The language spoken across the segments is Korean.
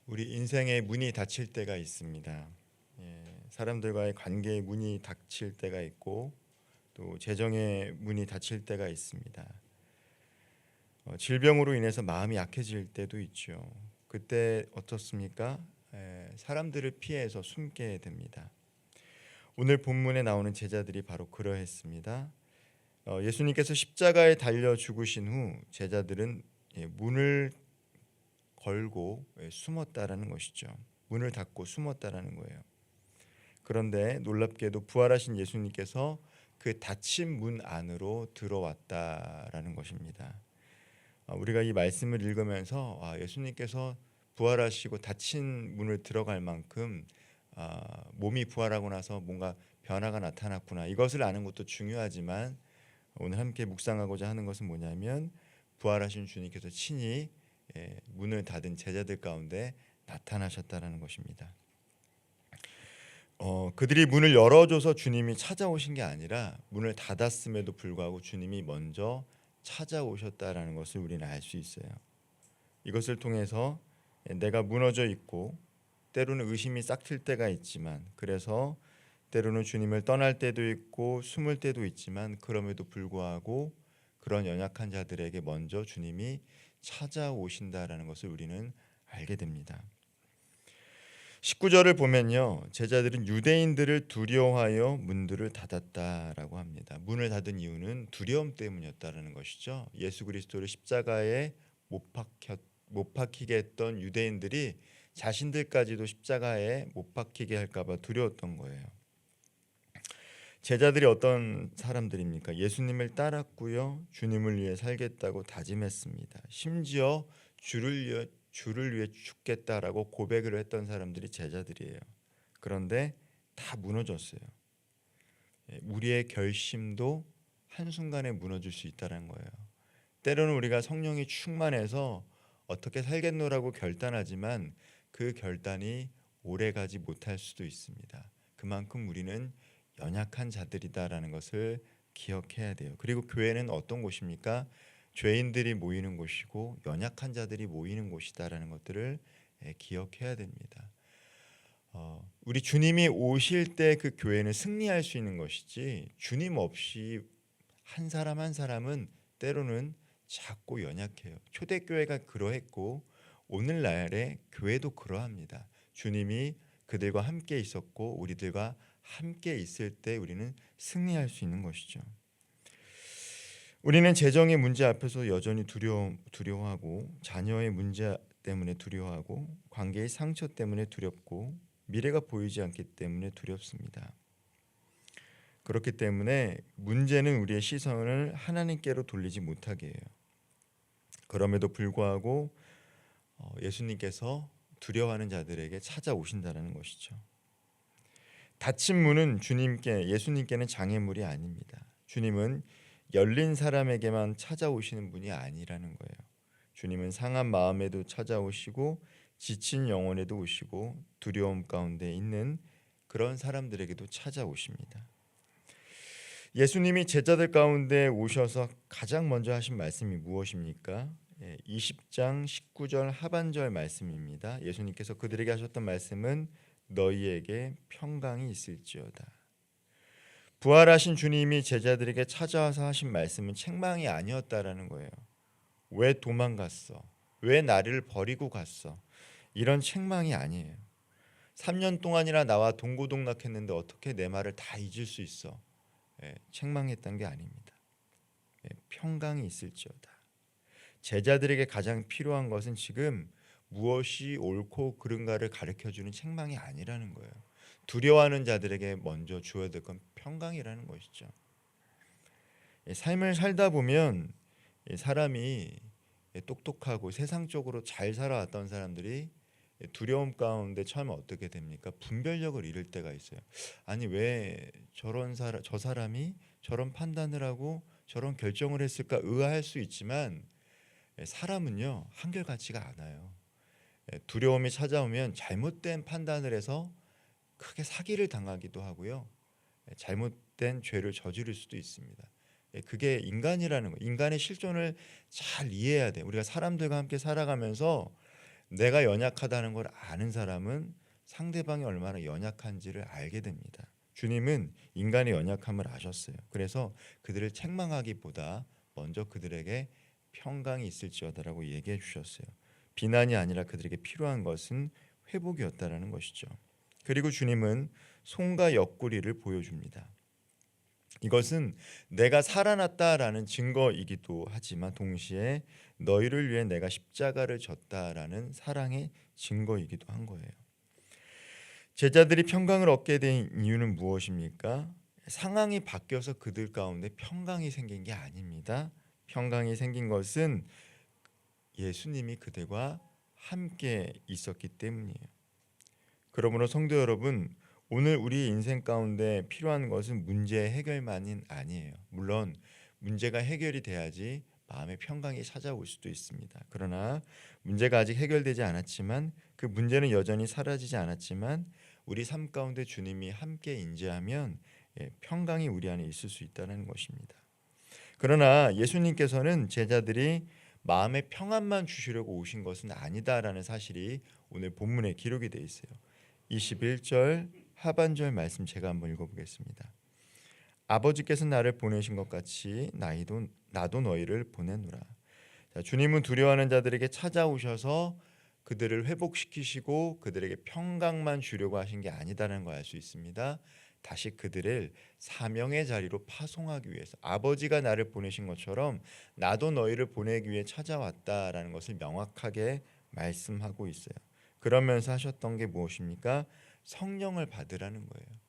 우리 인생의 문이 닫힐 때가 있습니다. 사람들과의 관계의 문이 닫힐 때가 있고 또 재정의 문이 닫힐 때가 있습니다. 질병으로 인해서 마음이 약해질 때도 있죠. 그때 어떻습니까? 사람들을 피해서 숨게 됩니다. 오늘 본문에 나오는 제자들이 바로 그러했습니다. 예수님께서 십자가에 달려 죽으신 후 제자들은 문을 걸고 숨었다라는 것이죠. 문을 닫고 숨었다라는 거예요. 그런데 놀랍게도 부활하신 예수님께서 그 닫힌 문 안으로 들어왔다라는 것입니다. 우리가 이 말씀을 읽으면서 예수님께서 부활하시고 닫힌 문을 들어갈 만큼 몸이 부활하고 나서 뭔가 변화가 나타났구나. 이것을 아는 것도 중요하지만 오늘 함께 묵상하고자 하는 것은 뭐냐면 부활하신 주님께서 친히 문을 닫은 제자들 가운데 나타나셨다라는 것입니다. 그들이 문을 열어줘서 주님이 찾아오신 게 아니라 문을 닫았음에도 불구하고 주님이 먼저 찾아오셨다라는 것을 우리는 알 수 있어요. 이것을 통해서 내가 무너져 있고 때로는 의심이 싹틀 때가 있지만 그래서 때로는 주님을 떠날 때도 있고 숨을 때도 있지만 그럼에도 불구하고 그런 연약한 자들에게 먼저 주님이 찾아오신다라는 것을 우리는 알게 됩니다. 19절을 보면요. 제자들은 유대인들을 두려워하여 문들을 닫았다라고 합니다. 문을 닫은 이유는 두려움 때문이었다라는 것이죠. 예수 그리스도를 십자가에 못 박히게 했던 유대인들이 자신들까지도 십자가에 못 박히게 할까 봐 두려웠던 거예요. 제자들이 어떤 사람들입니까? 예수님을 따랐고요. 주님을 위해 살겠다고 다짐했습니다. 심지어 주를 위해 죽겠다라고 고백을 했던 사람들이 제자들이에요. 그런데 다 무너졌어요. 우리의 결심도 한순간에 무너질 수 있다는 거예요. 때로는 우리가 성령이 충만해서 어떻게 살겠노라고 결단하지만 그 결단이 오래가지 못할 수도 있습니다. 그만큼 우리는 연약한 자들이다라는 것을 기억해야 돼요. 그리고 교회는 어떤 곳입니까? 죄인들이 모이는 곳이고 연약한 자들이 모이는 곳이다라는 것들을 기억해야 됩니다. 우리 주님이 오실 때 그 교회는 승리할 수 있는 것이지 주님 없이 한 사람 한 사람은 때로는 작고 연약해요. 초대교회가 그러했고 오늘날의 교회도 그러합니다. 주님이 그들과 함께 있었고 우리들과 함께 있을 때 우리는 승리할 수 있는 것이죠. 우리는 재정의 문제 앞에서 여전히 두려워하고 자녀의 문제 때문에 두려워하고 관계의 상처 때문에 두렵고 미래가 보이지 않기 때문에 두렵습니다. 그렇기 때문에 문제는 우리의 시선을 하나님께로 돌리지 못하게 해요. 그럼에도 불구하고 예수님께서 두려워하는 자들에게 찾아오신다는 것이죠. 닫힌 문은 예수님께는 장애물이 아닙니다. 주님은 열린 사람에게만 찾아오시는 분이 아니라는 거예요. 주님은 상한 마음에도 찾아오시고 지친 영혼에도 오시고 두려움 가운데 있는 그런 사람들에게도 찾아오십니다. 예수님이 제자들 가운데 오셔서 가장 먼저 하신 말씀이 무엇입니까? 20장 19절 하반절 말씀입니다. 예수님께서 그들에게 하셨던 말씀은 너희에게 평강이 있을지어다. 부활하신 주님이 제자들에게 찾아와서 하신 말씀은 책망이 아니었다라는 거예요. 왜 도망갔어? 왜 나를 버리고 갔어? 이런 책망이 아니에요. 3년 동안이나 나와 동고동락했는데 어떻게 내 말을 다 잊을 수 있어? 책망했던 게 아닙니다. 평강이 있을지어다. 제자들에게 가장 필요한 것은 지금 무엇이 옳고 그른가를 가르쳐주는 책망이 아니라는 거예요. 두려워하는 자들에게 먼저 주어야 될 건 평강이라는 것이죠. 삶을 살다 보면 사람이 똑똑하고 세상적으로 잘 살아왔던 사람들이 두려움 가운데 처하면 어떻게 됩니까? 분별력을 잃을 때가 있어요. 아니 왜 저 사람이 저런 판단을 하고 저런 결정을 했을까 의아할 수 있지만 사람은요 한결같지가 않아요. 두려움이 찾아오면 잘못된 판단을 해서 크게 사기를 당하기도 하고요. 잘못된 죄를 저지를 수도 있습니다. 그게 인간이라는 거. 인간의 실존을 잘 이해해야 돼. 우리가 사람들과 함께 살아가면서 내가 연약하다는 걸 아는 사람은 상대방이 얼마나 연약한지를 알게 됩니다. 주님은 인간의 연약함을 아셨어요. 그래서 그들을 책망하기보다 먼저 그들에게 평강이 있을지어다라고 얘기해 주셨어요. 비난이 아니라 그들에게 필요한 것은 회복이었다라는 것이죠. 그리고 주님은 손과 옆구리를 보여줍니다. 이것은 내가 살아났다라는 증거이기도 하지만 동시에 너희를 위해 내가 십자가를 졌다라는 사랑의 증거이기도 한 거예요. 제자들이 평강을 얻게 된 이유는 무엇입니까? 상황이 바뀌어서 그들 가운데 평강이 생긴 게 아닙니다. 평강이 생긴 것은 예수님이 그들과 함께 있었기 때문이에요. 그러므로 성도 여러분, 오늘 우리 인생 가운데 필요한 것은 문제 해결만은 아니에요. 물론 문제가 해결이 돼야지 마음의 평강이 찾아올 수도 있습니다. 그러나 문제가 아직 해결되지 않았지만 그 문제는 여전히 사라지지 않았지만 우리 삶 가운데 주님이 함께 인재하면 평강이 우리 안에 있을 수 있다는 것입니다. 그러나 예수님께서는 제자들이 마음의 평안만 주시려고 오신 것은 아니다라는 사실이 오늘 본문에 기록이 되어 있어요. 21절 하반절 말씀 제가 한번 읽어보겠습니다. 아버지께서 나를 보내신 것 같이 나도 너희를 보내노라. 자, 주님은 두려워하는 자들에게 찾아오셔서 그들을 회복시키시고 그들에게 평강만 주려고 하신 게 아니다라는 걸 알 수 있습니다. 다시 그들을 사명의 자리로 파송하기 위해서 아버지가 나를 보내신 것처럼 나도 너희를 보내기 위해 찾아왔다라는 것을 명확하게 말씀하고 있어요. 그러면서 하셨던 게 무엇입니까? 성령을 받으라는 거예요.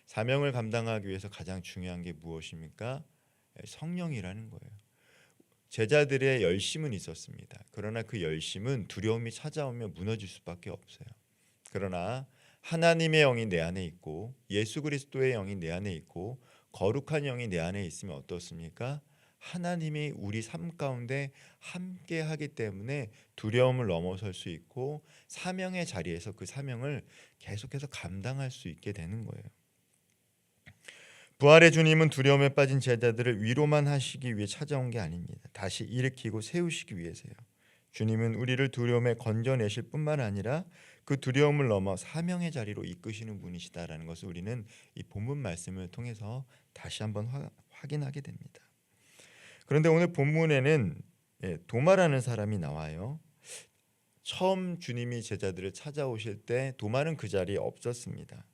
사명을 감당하기 위해서 가장 중요한 게 무엇입니까? 성령이라는 거예요. 제자들의 열심은 있었습니다. 그러나 그 열심은 두려움이 찾아오면 무너질 수밖에 없어요. 그러나 하나님의 영이 내 안에 있고 예수 그리스도의 영이 내 안에 있고 거룩한 영이 내 안에 있으면 어떻습니까? 하나님이 우리 삶 가운데 함께 하기 때문에 두려움을 넘어설 수 있고 사명의 자리에서 그 사명을 계속해서 감당할 수 있게 되는 거예요. 부활의 주님은 두려움에 빠진 제자들을 위로만 하시기 위해 찾아온 게 아닙니다. 다시 일으키고 세우시기 위해서요. 주님은 우리를 두려움에 건져내실 뿐만 아니라 그 두려움을 넘어 사명의 자리로 이끄시는 분이시다라는 것을 우리는 이 본문 말씀을 통해서 다시 한번 확인하게 됩니다. 그런데 오늘 본문에는 도마라는 사람이 나와요. 처음 주님이 제자들을 찾아오실 때 도마는 그 자리에 없었습니다.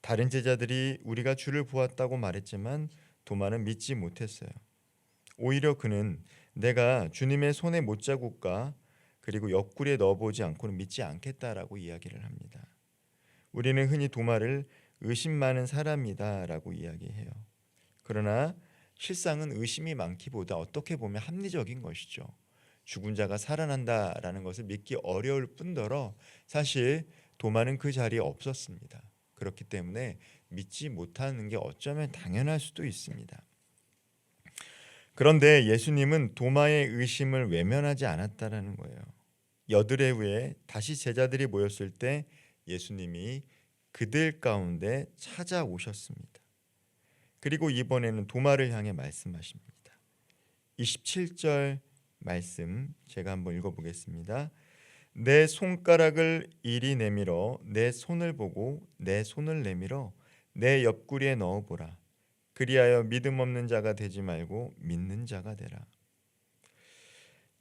다른 제자들이 우리가 주를 보았다고 말했지만 도마는 믿지 못했어요. 오히려 그는 내가 주님의 손에 못자국과 그리고 옆구리에 넣어보지 않고는 믿지 않겠다라고 이야기를 합니다. 우리는 흔히 도마를 의심 많은 사람이다라고 이야기해요. 그러나 실상은 의심이 많기보다 어떻게 보면 합리적인 것이죠. 죽은 자가 살아난다라는 것을 믿기 어려울 뿐더러 사실 도마는 그 자리에 없었습니다. 그렇기 때문에 믿지 못하는 게 어쩌면 당연할 수도 있습니다. 그런데 예수님은 도마의 의심을 외면하지 않았다라는 거예요. 여드레 후에 다시 제자들이 모였을 때 예수님이 그들 가운데 찾아오셨습니다. 그리고 이번에는 도마를 향해 말씀하십니다. 27절 말씀 제가 한번 읽어보겠습니다. 내 손가락을 이리 내밀어 내 손을 보고 내 손을 내밀어 내 옆구리에 넣어보라. 그리하여 믿음 없는 자가 되지 말고 믿는 자가 되라.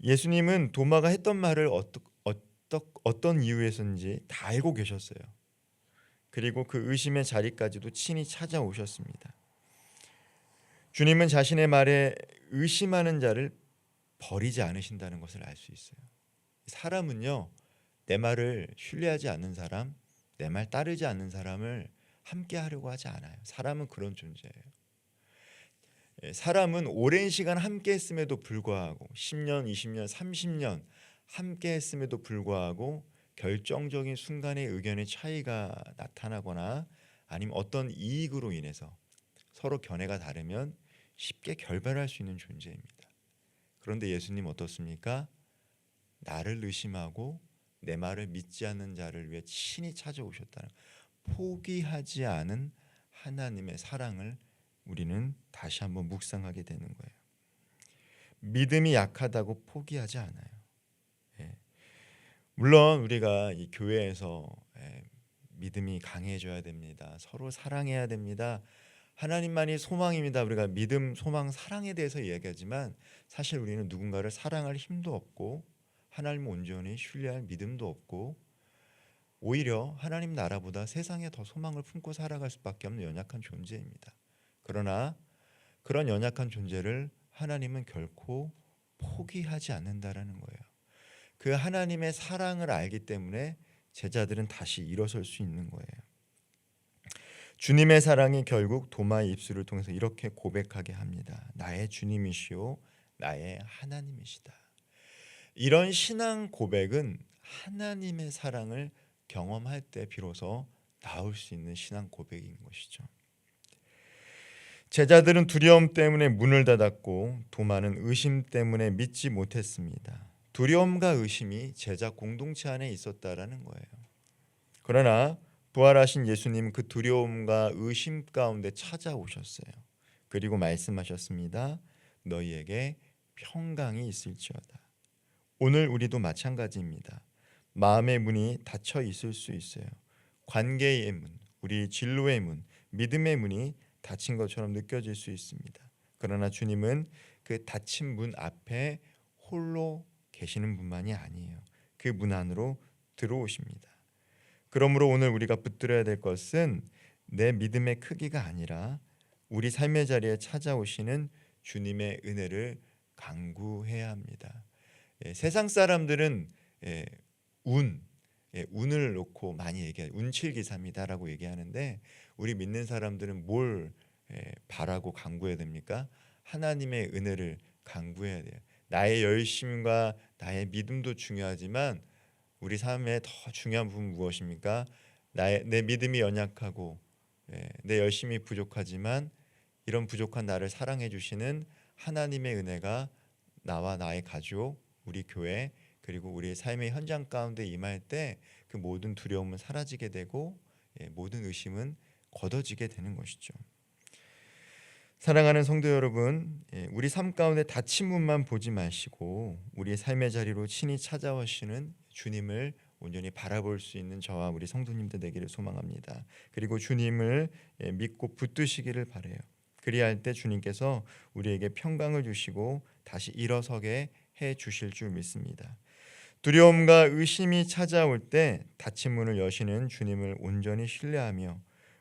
예수님은 도마가 했던 말을 어떤 이유에서인지 다 알고 계셨어요. 그리고 그 의심의 자리까지도 친히 찾아오셨습니다. 주님은 자신의 말에 의심하는 자를 버리지 않으신다는 것을 알 수 있어요. 사람은요, 내 말을 신뢰하지 않는 사람, 내 말 따르지 않는 사람을 함께 하려고 하지 않아요. 사람은 그런 존재예요. 사람은 오랜 시간 함께 했음에도 불구하고 10년, 20년, 30년 함께 했음에도 불구하고 결정적인 순간에 의견의 차이가 나타나거나 아니면 어떤 이익으로 인해서 서로 견해가 다르면 쉽게 결별할 수 있는 존재입니다. 그런데 예수님 어떻습니까? 나를 의심하고 내 말을 믿지 않는 자를 위해 친히 찾아오셨다는 포기하지 않은 하나님의 사랑을 우리는 다시 한번 묵상하게 되는 거예요. 믿음이 약하다고 포기하지 않아요. 물론 우리가 이 교회에서 믿음이 강해져야 됩니다. 서로 사랑해야 됩니다. 하나님만이 소망입니다. 우리가 믿음, 소망, 사랑에 대해서 이야기하지만 사실 우리는 누군가를 사랑할 힘도 없고 하나님을 온전히 신뢰할 믿음도 없고 오히려 하나님 나라보다 세상에 더 소망을 품고 살아갈 수밖에 없는 연약한 존재입니다. 그러나 그런 연약한 존재를 하나님은 결코 포기하지 않는다라는 거예요. 그 하나님의 사랑을 알기 때문에 제자들은 다시 일어설 수 있는 거예요. 주님의 사랑이 결국 도마의 입술을 통해서 이렇게 고백하게 합니다. 나의 주님이시오, 나의 하나님이시다. 이런 신앙 고백은 하나님의 사랑을 경험할 때 비로소 나올 수 있는 신앙 고백인 것이죠. 제자들은 두려움 때문에 문을 닫았고 도마는 의심 때문에 믿지 못했습니다. 두려움과 의심이 제자 공동체 안에 있었다라는 거예요. 그러나 부활하신 예수님 그 두려움과 의심 가운데 찾아오셨어요. 그리고 말씀하셨습니다. 너희에게 평강이 있을지어다. 오늘 우리도 마찬가지입니다. 마음의 문이 닫혀 있을 수 있어요. 관계의 문, 우리 진로의 문, 믿음의 문이 닫힌 것처럼 느껴질 수 있습니다. 그러나 주님은 그 닫힌 문 앞에 홀로 계시는 분만이 아니에요. 그 문 안으로 들어오십니다. 그러므로 오늘 우리가 붙들어야 될 것은 내 믿음의 크기가 아니라 우리 삶의 자리에 찾아오시는 주님의 은혜를 간구해야 합니다. 세상 사람들은 운을 놓고 많이 얘기해요. 운칠기사입니다라고 얘기하는데 우리 믿는 사람들은 뭘 바라고 간구해야 됩니까? 하나님의 은혜를 간구해야 돼요. 나의 열심과 나의 믿음도 중요하지만 우리 삶에 더 중요한 부분 무엇입니까? 내 믿음이 연약하고 내 열심이 부족하지만 이런 부족한 나를 사랑해 주시는 하나님의 은혜가 나와 나의 가족, 우리 교회 그리고 우리의 삶의 현장 가운데 임할 때 그 모든 두려움은 사라지게 되고 모든 의심은 걷어지게 되는 것이죠. 사랑하는 성도 여러분, 우리 삶 가운데 닫힌 문만 보지 마시고 우리의 삶의 자리로 친히 찾아오시는 주님을 온전히 바라볼 수 있는 저와 우리 성도님들 되기를 소망합니다. 그리고 주님을 믿고 붙드시기를 바라요. 그리할 때 주님께서 우리에게 평강을 주시고 다시 일어서게 해 주실 줄 믿습니다. 두려움과 의심이 찾아올 때 닫힌 문을 여시는 주님을 온전히 신뢰하며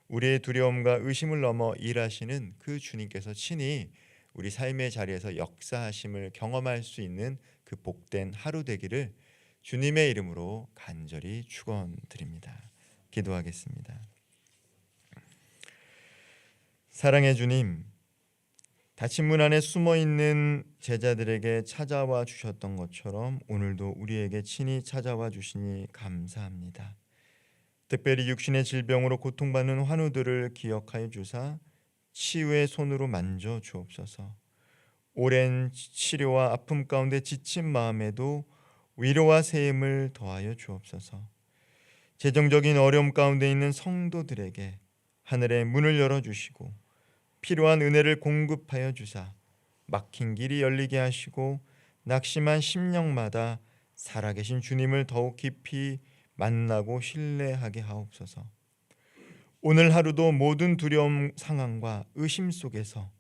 우리의 두려움과 의심을 넘어 일하시는 그 주님께서 친히 우리 삶의 자리에서 역사하심을 경험할 수 있는 그 복된 하루 되기를 주님의 이름으로 간절히 축원드립니다. 기도하겠습니다. 사랑의 주님, 닫힌 문 안에 숨어있는 제자들에게 찾아와 주셨던 것처럼 오늘도 우리에게 친히 찾아와 주시니 감사합니다. 특별히 육신의 질병으로 고통받는 환우들을 기억하여 주사 치유의 손으로 만져 주옵소서. 오랜 치료와 아픔 가운데 지친 마음에도 위로와 세임을 더하여 주옵소서. 재정적인 어려움 가운데 있는 성도들에게 하늘의 문을 열어주시고 필요한 은혜를 공급하여 주사 막힌 길이 열리게 하시고 낙심한 심령마다 살아계신 주님을 더욱 깊이 만나고 신뢰하게 하옵소서. 오늘 하루도 모든 두려움 상황과 의심 속에서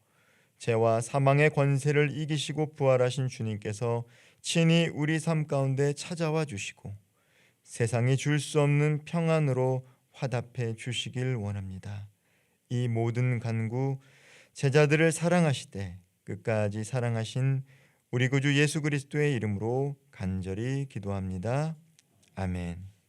죄와 사망의 권세를 이기시고 부활하신 주님께서 친히 우리 삶 가운데 찾아와 주시고 세상이 줄 수 없는 평안으로 화답해 주시길 원합니다. 이 모든 간구 제자들을 사랑하시되 끝까지 사랑하신 우리 구주 예수 그리스도의 이름으로 간절히 기도합니다. 아멘.